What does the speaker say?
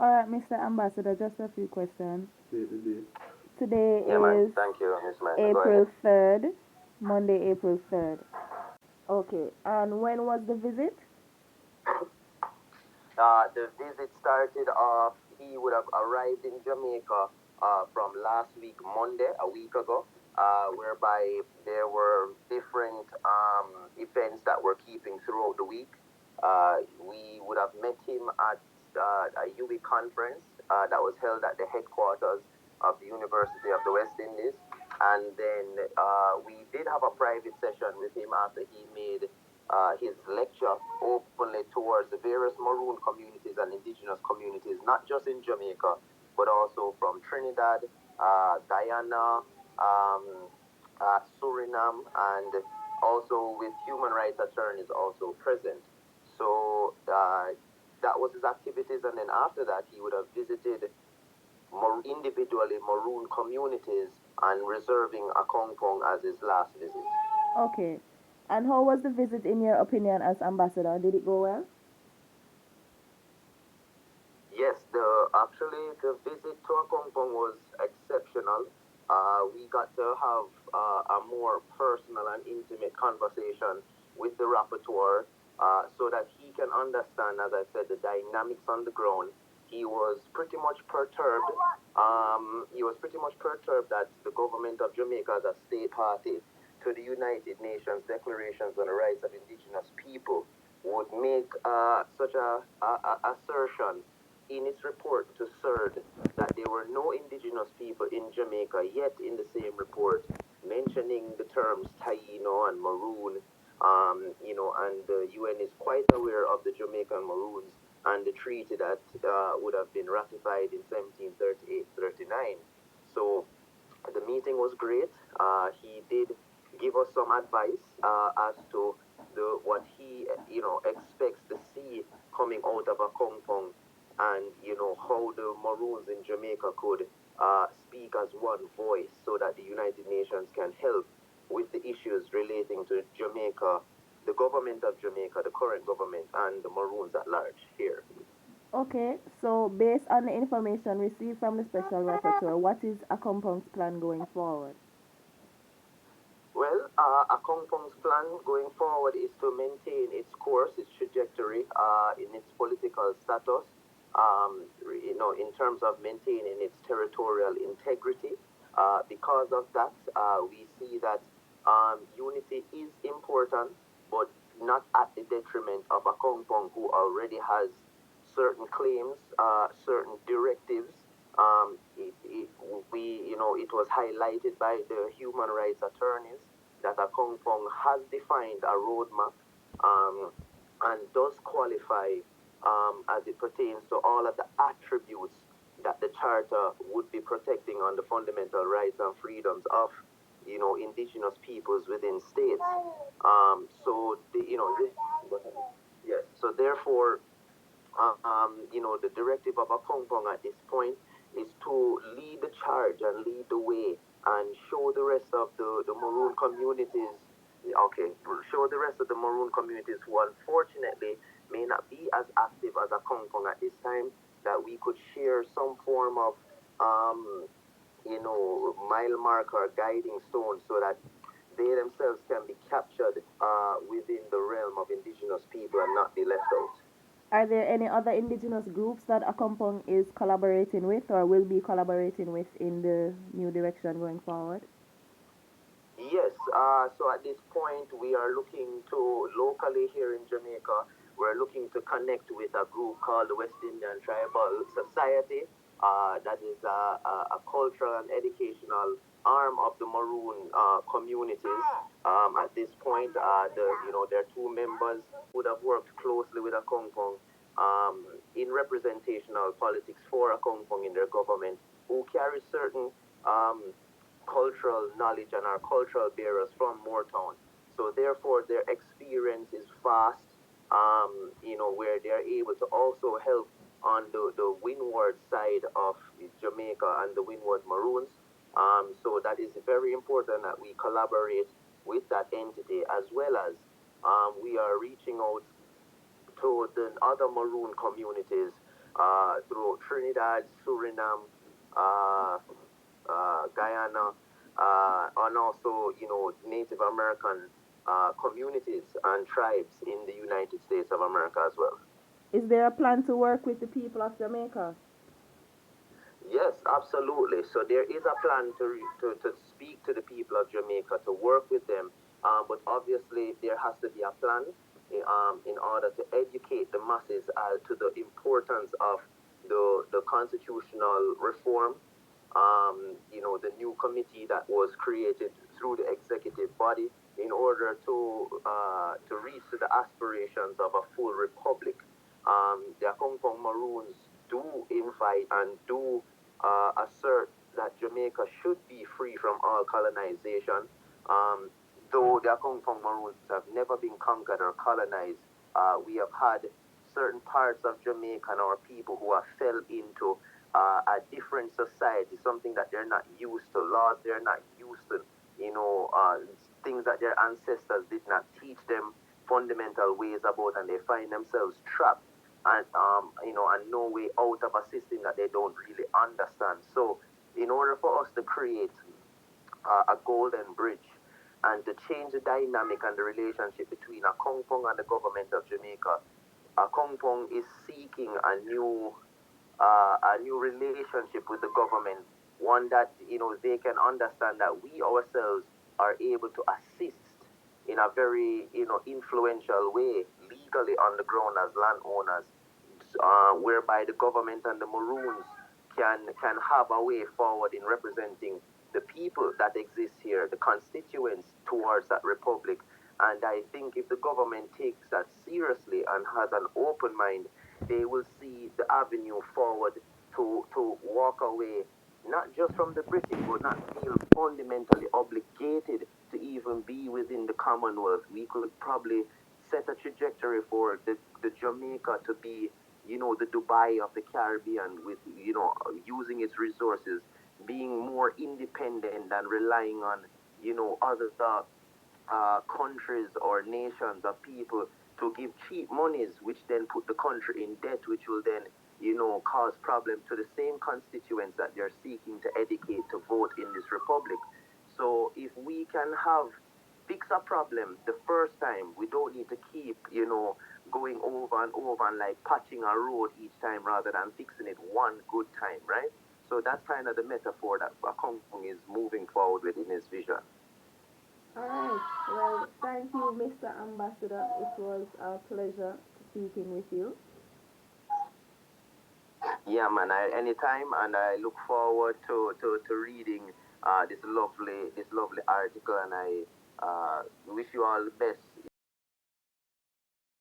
All right, Mr. Ambassador, just a few questions. Today Yeah, man. is Thank you, Miss Man. Go April ahead. 3rd, Monday, April 3rd. Okay, and when was the visit? The visit started off, he would have arrived in Jamaica from last week, Monday, a week ago, whereby there were different events that were keeping throughout the week. We would have met him at a UWI conference that was held at the headquarters of the University of the West Indies. And then we did have a private session with him after he made his lecture openly towards the various Maroon communities and indigenous communities, not just in Jamaica, but also from Trinidad, Guyana, Suriname, and also with human rights attorneys also present. So that was his activities, and then after that, he would have visited more individually Maroon communities and reserving Accompong as his last visit. Okay, and how was the visit in your opinion as ambassador? Did it go well? Yes, the visit to Accompong was exceptional. We got to have a more personal and intimate conversation with the rapporteur, so that he can understand, as I said, the dynamics on the ground. He was pretty much perturbed. That the government of Jamaica, as a state party to the United Nations Declarations on the Rights of Indigenous People, would make such a assertion in its report to CERD that there were no indigenous people in Jamaica, yet in the same report mentioning the terms Taino and Maroon, and the UN is quite aware of the Jamaican Maroons and the treaty that would have been ratified in 1738-39. So the meeting was great. He did give us some advice as to what he expects to see coming out of a compound, and how the Maroons in Jamaica could speak as one voice so that the United Nations can help with the issues relating to Jamaica, the government of Jamaica, the current government, and the Maroons at large here. Okay, so based on the information received from the Special Rapporteur, what is Accompong's plan going forward? Well, Accompong's plan going forward is to maintain its course, its trajectory in its political status, in terms of maintaining its territorial integrity. Because of that, we see that unity is important, but not at the detriment of Accompong, who already has certain claims, certain directives. It was highlighted by the human rights attorneys that Accompong has defined a roadmap, um, and does qualify as it pertains to all of the attributes that the Charter would be protecting on the fundamental rights and freedoms of, indigenous peoples within states. Yes. So therefore, the directive of Accompong at this point is to lead the charge and lead the way and show the rest of the Maroon communities, okay, show the rest of the Maroon communities who unfortunately may not be as active as Accompong at this time, that we could share some form of, um, mile marker guiding stone so that they themselves can be captured within the realm of indigenous people and not be left out. Are there any other indigenous groups that Accompong is collaborating with or will be collaborating with in the new direction going forward? Yes, so at this point, we are looking to, locally here in Jamaica, we're looking to connect with a group called the West Indian Tribal Society. That is a cultural and educational arm of the Maroon communities. At this point, their two members would have worked closely with Accompong in representational politics for Accompong in their government, who carry certain um, cultural knowledge and our cultural bearers from Moortown. So therefore, their experience is vast, where they're able to also help on the windward side of Jamaica and the windward Maroons. So that is very important that we collaborate with that entity, as well as we are reaching out to the other Maroon communities through Trinidad, Suriname, Guyana, and also, Native American communities and tribes in the United States of America as well. Is there a plan to work with the people of Jamaica? Yes, absolutely. So there is a plan to speak to the people of Jamaica, to work with them, but obviously there has to be a plan in order to educate the masses to the importance of the constitutional reform. The new committee that was created through the executive body in order to reach to the aspirations of a full republic. The Accompong Maroons do invite and do assert that Jamaica should be free from all colonization. Um, though the Accompong Maroons have never been conquered or colonized, we have had certain parts of Jamaica and our people who have fell into a different society, something that they're not used to, laws they're not used to, things that their ancestors did not teach them fundamental ways about, and they find themselves trapped and no way out of a system that they don't really understand. So, in order for us to create a golden bridge and to change the dynamic and the relationship between Accompong and the government of Jamaica, Accompong is seeking a new relationship with the government, one that they can understand that we ourselves are able to assist in a very influential way legally on the ground as landowners, whereby the government and the Maroons can have a way forward in representing the people that exist here, the constituents towards that republic. And I think if the government takes that seriously and has an open mind, they will see the avenue forward to walk away, not just from the British, but not feel fundamentally obligated to even be within the Commonwealth. We could probably set a trajectory for the Jamaica to be, the Dubai of the Caribbean, with, using its resources, being more independent than relying on, other countries or nations of people to give cheap monies, which then put the country in debt, which will then, cause problems to the same constituents that they're seeking to educate to vote in this republic. So if we can fix a problem the first time, we don't need to keep, going over and over and like patching a road each time rather than fixing it one good time, right? So that's kind of the metaphor that Akong is moving forward with in his vision. All right. Well, thank you, Mr. Ambassador. It was a pleasure speaking with you. Yeah, man. Anytime, and I look forward to reading this lovely article, and I wish you all the best